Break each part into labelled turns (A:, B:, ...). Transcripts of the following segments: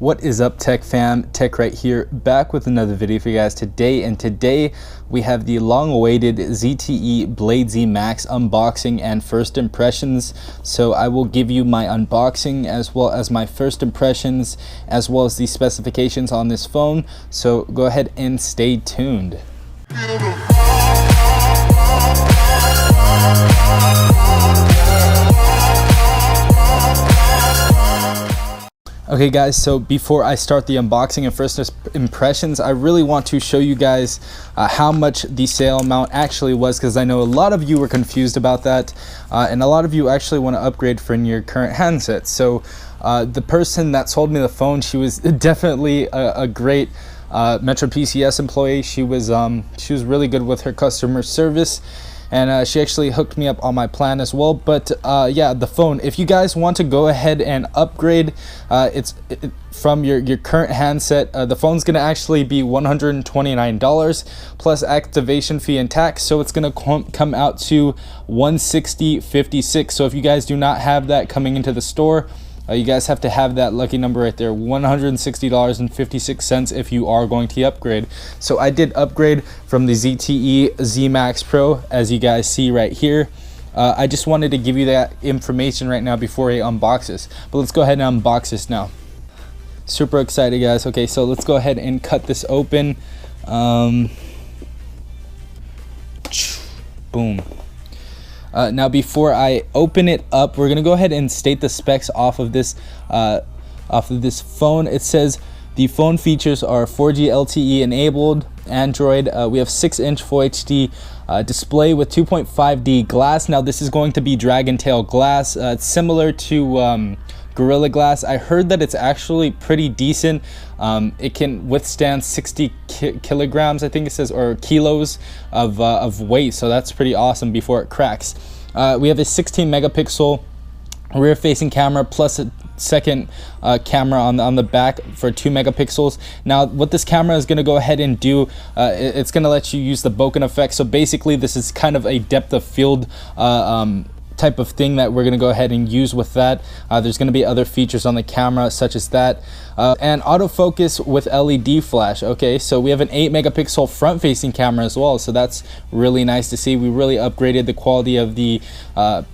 A: What is up, tech fam? TechRight here, back with another video for you guys today. And today we have the long-awaited ZTE Blade Zmax unboxing and first impressions. So I will give you my unboxing as well as my first impressions as well as the specifications on this phone. So go ahead and stay tuned. Okay guys, so before I start the unboxing and first impressions, I really want to show you guys how much the sale amount actually was, because I know a lot of you were confused about that, and a lot of you actually want to upgrade from your current handset. So the person that sold me the phone, she was definitely a great Metro PCS employee. She was really good with her customer service. And she actually hooked me up on my plan as well. But yeah, the phone, if you guys want to go ahead and upgrade from your current handset, the phone's going to actually be $129 plus activation fee and tax. So it's going to come out to $160.56. So if you guys do not have that coming into the store, you guys have to have that lucky number right there, $160.56 if you are going to upgrade. So I did upgrade from the ZTE Zmax Pro, as you guys see right here. I just wanted to give you that information right now before I unbox this. But let's go ahead and unbox this now. Super excited, guys. Okay, so let's go ahead and cut this open. Boom. Now before I open it up, we're gonna go ahead and state the specs off of this phone. It says the phone features are 4G LTE enabled, Android. We have 6-inch Full HD display with 2.5D glass. Now this is going to be Dragon Tail glass. It's similar to Gorilla Glass. I heard that it's actually pretty decent. It can withstand 60 kilograms, I think it says, or kilos of weight. So that's pretty awesome before it cracks. We have a 16 megapixel rear facing camera plus a second camera on the back for 2 megapixels. Now what this camera is going to go ahead and do, it's going to let you use the Bokeh Effect. So basically this is kind of a depth of field type of thing that we're going to go ahead and use with that. There's going to be other features on the camera such as that, and autofocus with LED flash. Okay, so we have an 8 megapixel front facing camera as well, so that's really nice to see. We really upgraded the quality of the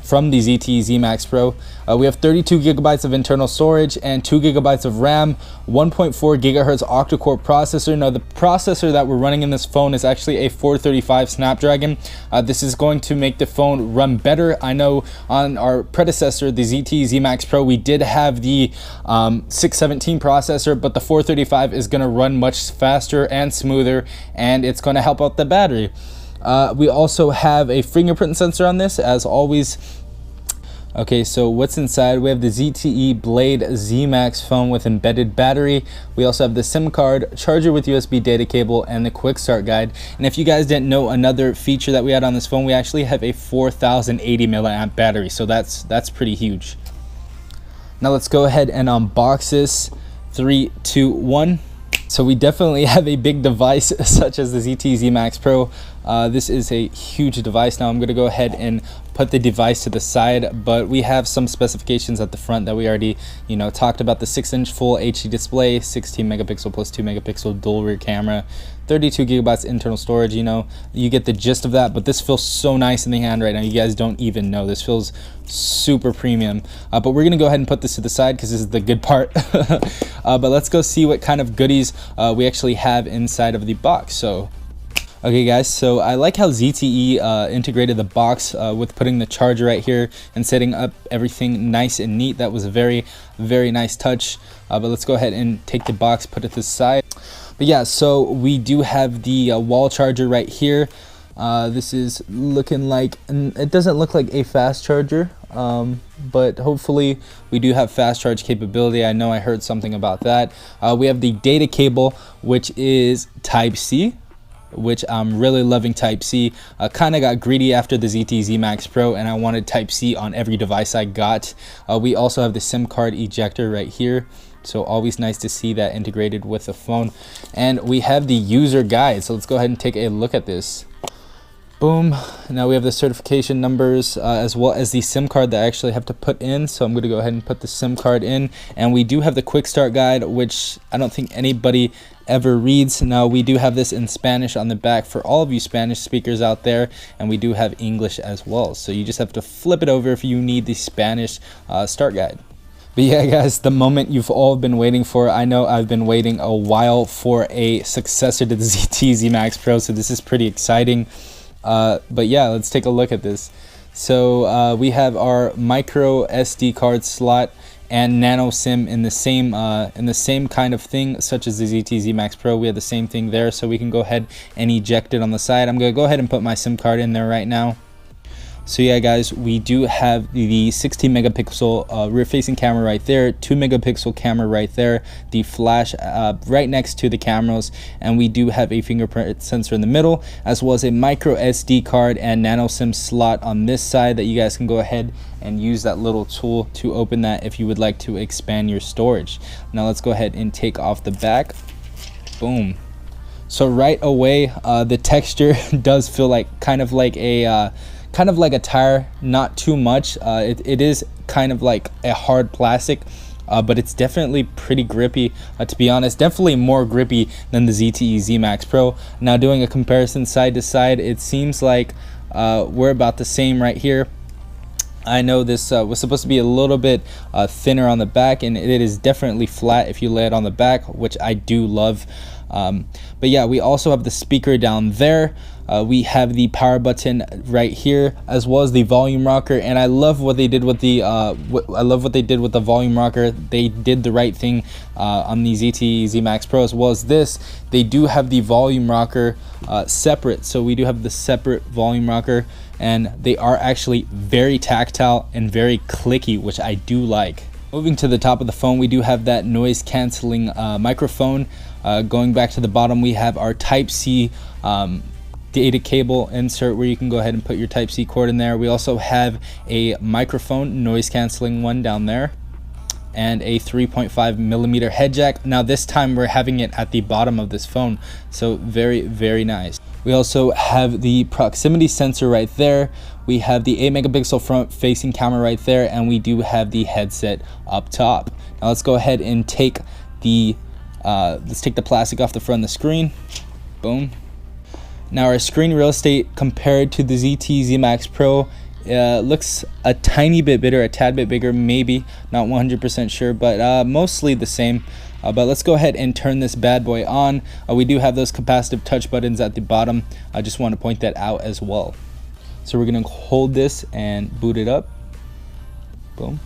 A: from the ZTE Zmax Pro. We have 32 gigabytes of internal storage and 2 gigabytes of RAM, 1.4 gigahertz octa-core processor. Now the processor that we're running in this phone is actually a 435 Snapdragon. This is going to make the phone run better. I know on our predecessor, the ZTE Zmax Pro, we did have the 617 processor, but the 435 is going to run much faster and smoother, and it's going to help out the battery. We also have a fingerprint sensor on this, as always. Okay, so what's inside? We have the ZTE Blade Zmax phone with embedded battery. We also have the SIM card, charger with USB data cable, and the quick start guide. And if you guys didn't know, another feature that we had on this phone, we actually have a 4080 milliamp battery. So that's pretty huge. Now let's go ahead and unbox this. 3, 2, 1. So we definitely have a big device such as the ZTE Zmax Pro. This is a huge device. Now I'm going to go ahead and put the device to the side, but we have some specifications at the front that we already talked about. The 6-inch Full HD display, 16 megapixel plus 2 megapixel dual rear camera, 32 gigabytes internal storage. You get the gist of that, but this feels so nice in the hand right now. You guys don't even know. This feels super premium. But we're gonna go ahead and put this to the side because this is the good part. But let's go see what kind of goodies we actually have inside of the box. So okay guys, so I like how ZTE integrated the box with putting the charger right here and setting up everything nice and neat. That was a very nice touch. But let's go ahead and take the box, put it to the side. But yeah, so we do have the wall charger right here. This is looking like, and it doesn't look like a fast charger, but hopefully we do have fast charge capability. I know I heard something about that. We have the data cable, which is Type-C, which I'm really loving. Type-C. Kind of got greedy after the ZTE Zmax Pro, and I wanted Type-C on every device I got. We also have the SIM card ejector right here. So always nice to see that integrated with the phone. And we have the user guide. So let's go ahead and take a look at this. Boom. Now we have the certification numbers as well as the SIM card that I actually have to put in. So I'm going to go ahead and put the SIM card in. And we do have the quick start guide, which I don't think anybody ever reads. Now we do have this in Spanish on the back for all of you Spanish speakers out there, and we do have English as well. So you just have to flip it over if you need the Spanish start guide. But yeah, guys, the moment you've all been waiting for. I know I've been waiting a while for a successor to the ZTE Zmax Pro, so this is pretty exciting. But yeah, let's take a look at this. So we have our micro SD card slot and nano SIM in the same kind of thing, such as the ZTE Zmax Pro. We have the same thing there, so we can go ahead and eject it on the side. I'm gonna go ahead and put my SIM card in there right now. So yeah, guys, we do have the 16 megapixel rear facing camera right there, 2 megapixel camera right there, the flash right next to the cameras, and we do have a fingerprint sensor in the middle, as well as a micro SD card and nano SIM slot on this side that you guys can go ahead and use that little tool to open that if you would like to expand your storage. Now let's go ahead and take off the back. Boom. So right away, the texture does feel like kind of like a tire, not too much. It is kind of like a hard plastic, but it's definitely pretty grippy, to be honest. Definitely more grippy than the ZTE Zmax Pro. Now doing a comparison side to side, it seems like we're about the same right here. I know this was supposed to be a little bit thinner on the back, and it is definitely flat if you lay it on the back, which I do love. But yeah, we also have the speaker down there. We have the power button right here, as well as the volume rocker. And I love what they did with the volume rocker. They did the right thing on the ZTE Zmax Pro, as well as this. They do have the volume rocker separate, so we do have the separate volume rocker, and they are actually very tactile and very clicky, which I do like. Moving to the top of the phone, we do have that noise canceling microphone. Going back to the bottom, we have our Type-C data cable insert where you can go ahead and put your Type-C cord in there. We also have a microphone, noise canceling one down there, and a 3.5 millimeter head jack. Now this time we're having it at the bottom of this phone, so very, very nice. We also have the proximity sensor right there. We have the 8 megapixel front facing camera right there, and we do have the headset up top. Now let's go ahead and take the plastic off the front of the screen. Boom. Now our screen real estate compared to the ZTE Zmax Pro looks a tiny bit bigger, a tad bit bigger, maybe, not 100% sure, but mostly the same. But let's go ahead and turn this bad boy on. We do have those capacitive touch buttons at the bottom. I just want to point that out as well. So we're gonna hold this and boot it up. Boom.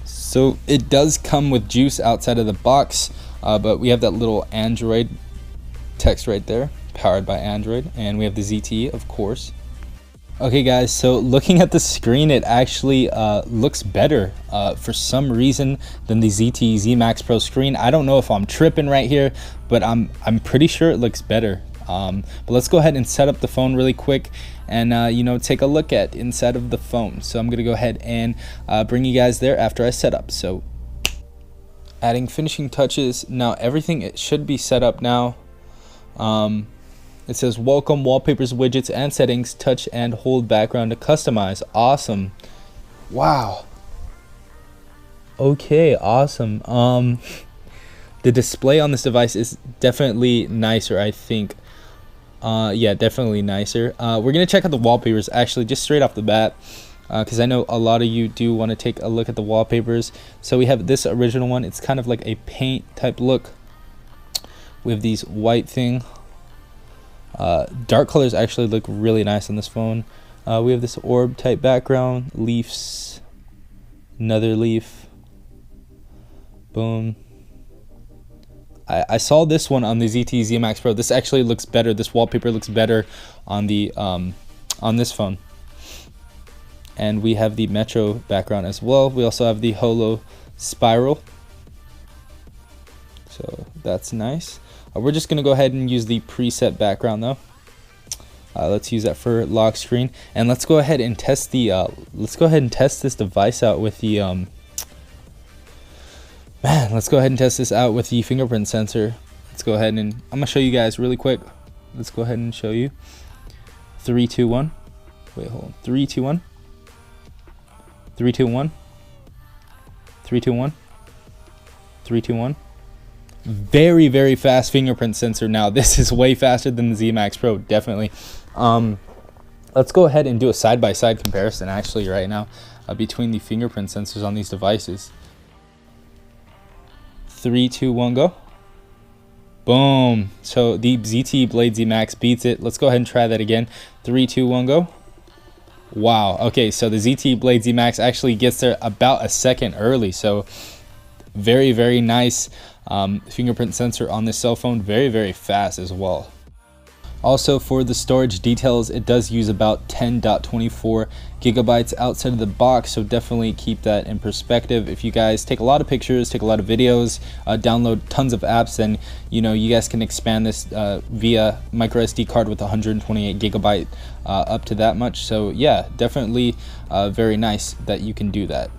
A: So it does come with juice outside of the box, but we have that little Android text right there, powered by Android, and we have the ZTE, of course. Okay guys, so looking at the screen, it actually looks better for some reason than the ZTE Zmax Pro screen. I don't know if I'm tripping right here, but I'm pretty sure it looks better. But let's go ahead and set up the phone really quick and take a look at inside of the phone. So I'm gonna go ahead and bring you guys there after I set up. So adding finishing touches. Now everything, it should be set up now. It says welcome, wallpapers, widgets, and settings, touch and hold background to customize. Awesome. Wow. Okay, awesome. The display on this device is definitely nicer, I think. Yeah, definitely nicer. We're gonna check out the wallpapers actually just straight off the bat, because I know a lot of you do want to take a look at the wallpapers. So we have this original one. It's kind of like a paint type look. We have these white thing. Dark colors actually look really nice on this phone. We have this orb type background, leaves, another leaf. Boom. I saw this one on the ZTE Zmax Pro. This actually looks better. This wallpaper looks better on the on this phone. And we have the Metro background as well. We also have the Holo Spiral. So that's nice. We're just gonna go ahead and use the preset background though. Let's use that for lock screen, and let's go ahead and test the this device out with the let's go ahead and test this out with the fingerprint sensor. Let's go ahead and I'm gonna show you guys really quick. Let's go ahead and show you. 3, 2, 1. Wait, hold on. 3, 2, 1. 3, 2, 1. 3, 2, 1. 3, 2, 1. Very, very fast fingerprint sensor. Now, this is way faster than the Zmax Pro, definitely. Let's go ahead and do a side-by-side comparison, actually, right now, between the fingerprint sensors on these devices. 3, 2, 1, go. Boom. So the ZTE Blade Zmax beats it. Let's go ahead and try that again. 3, 2, 1, go. Wow. Okay, so the ZTE Blade Zmax actually gets there about a second early. So very, very nice fingerprint sensor on this cell phone. Very, very fast as well. Also, for the storage details, it does use about 10.24 gigabytes outside of the box, so definitely keep that in perspective. If you guys take a lot of pictures, take a lot of videos, download tons of apps, then you know you guys can expand this via micro SD card with 128 gigabyte up to that much. So yeah, definitely very nice that you can do that.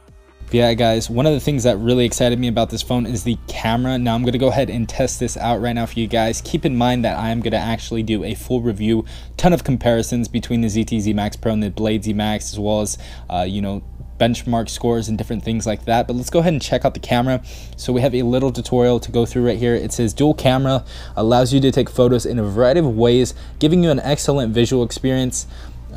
A: But yeah, guys, one of the things that really excited me about this phone is the camera. Now I'm going to go ahead and test this out right now for you guys. Keep in mind that I am going to actually do a full review, ton of comparisons between the ZTE ZMax Pro and the Blade ZMax, as well as you know, benchmark scores and different things like that. But let's go ahead and check out the camera. So we have a little tutorial to go through right here. It says dual camera allows you to take photos in a variety of ways, giving you an excellent visual experience.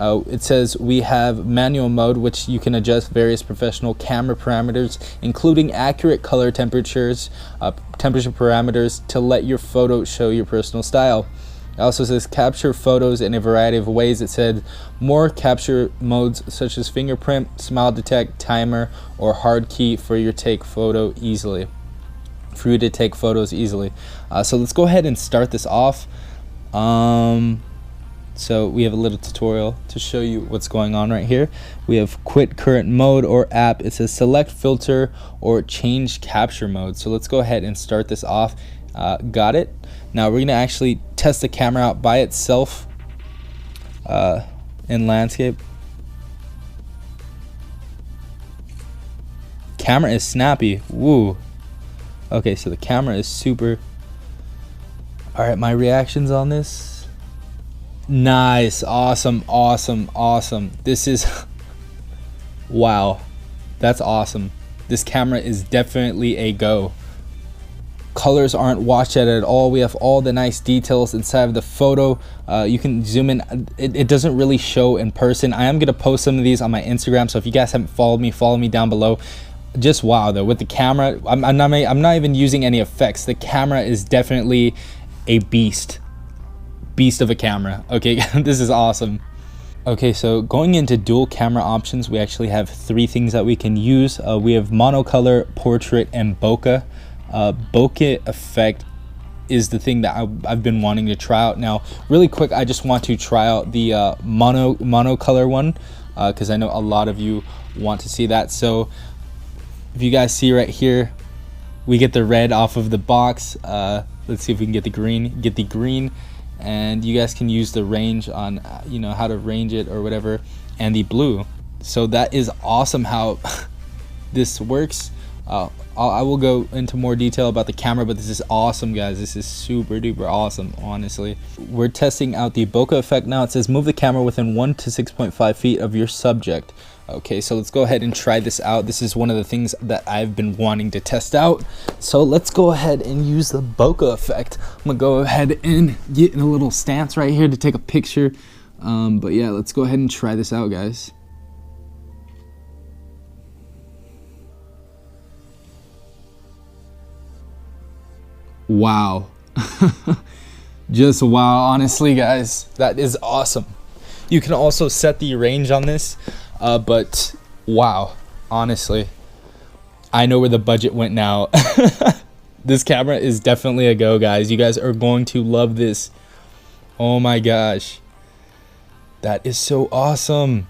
A: It says we have manual mode, which you can adjust various professional camera parameters, including accurate color temperatures, temperature parameters, to let your photo show your personal style. It also says capture photos in a variety of ways. It said more capture modes such as fingerprint, smile detect, timer, or hard key for you to take photos easily. So let's go ahead and start this off. So we have a little tutorial to show you what's going on right here. We have quit current mode or app. It says select filter or change capture mode. So let's go ahead and start this off. Got it. Now we're gonna actually test the camera out by itself in landscape. Camera is snappy. Woo. Okay, so the camera is super. All right, my reactions on this. Nice, awesome, awesome, awesome. This is, wow, that's awesome. This camera is definitely a go. Colors aren't washed out at all. We have all the nice details inside of the photo. You can zoom in. It doesn't really show in person. I am gonna post some of these on my Instagram, so if you guys haven't followed me, follow me down below. Just wow though, with the camera, I'm not even using any effects. The camera is definitely a beast of a camera. Okay, this is awesome. Okay, so going into dual camera options, we actually have 3 things that we can use. We have monocolor, portrait, and bokeh. Bokeh Effect is the thing that I've been wanting to try out. Now really quick, I just want to try out the monocolor one because I know a lot of you want to see that. So if you guys see right here, we get the red off of the box. Let's see if we can get the green. And you guys can use the range on you know how to range it or whatever, and the blue. So that is awesome how this works. I will go into more detail about the camera, but this is awesome, guys. This is super duper awesome, honestly. We're testing out the bokeh effect now. It says move the camera within 1 to 6.5 feet of your subject. Okay, so let's go ahead and try this out. This is one of the things that I've been wanting to test out. So let's go ahead and use the bokeh effect. I'm gonna go ahead and get in a little stance right here to take a picture. But yeah, let's go ahead and try this out, guys. Wow. Just wow, honestly, guys, that is awesome. You can also set the range on this, but wow, honestly, I know where the budget went now. This camera is definitely a go, guys. You guys are going to love this. Oh my gosh, that is so awesome.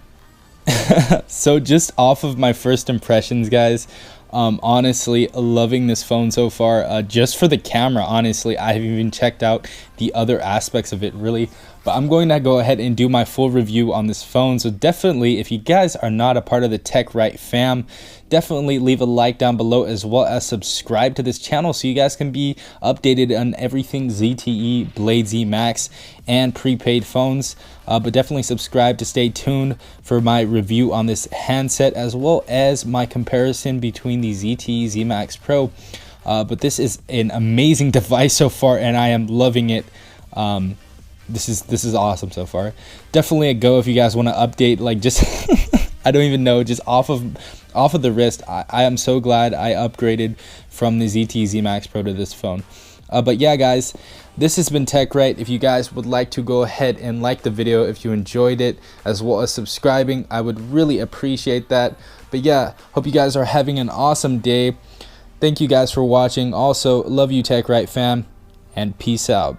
A: So just off of my first impressions, guys, honestly loving this phone so far. Just for the camera, honestly, I have even checked out the other aspects of it. Really But I'm going to go ahead and do my full review on this phone. So definitely, if you guys are not a part of the TechRight fam, definitely leave a like down below, as well as subscribe to this channel so you guys can be updated on everything ZTE, Blade Zmax, and prepaid phones. But definitely subscribe to stay tuned for my review on this handset, as well as my comparison between the ZTE Zmax Pro. But this is an amazing device so far, and I am loving it. This is awesome so far. Definitely a go if you guys want to update, like, just I don't even know, just off of the wrist. I am so glad I upgraded from the ZTE Zmax Pro to this phone. But yeah, guys, this has been TechRight. If you guys would like to go ahead and like the video if you enjoyed it, as well as subscribing, I would really appreciate that. But yeah, hope you guys are having an awesome day. Thank you guys for watching. Also, love you, TechRight fam, and peace out.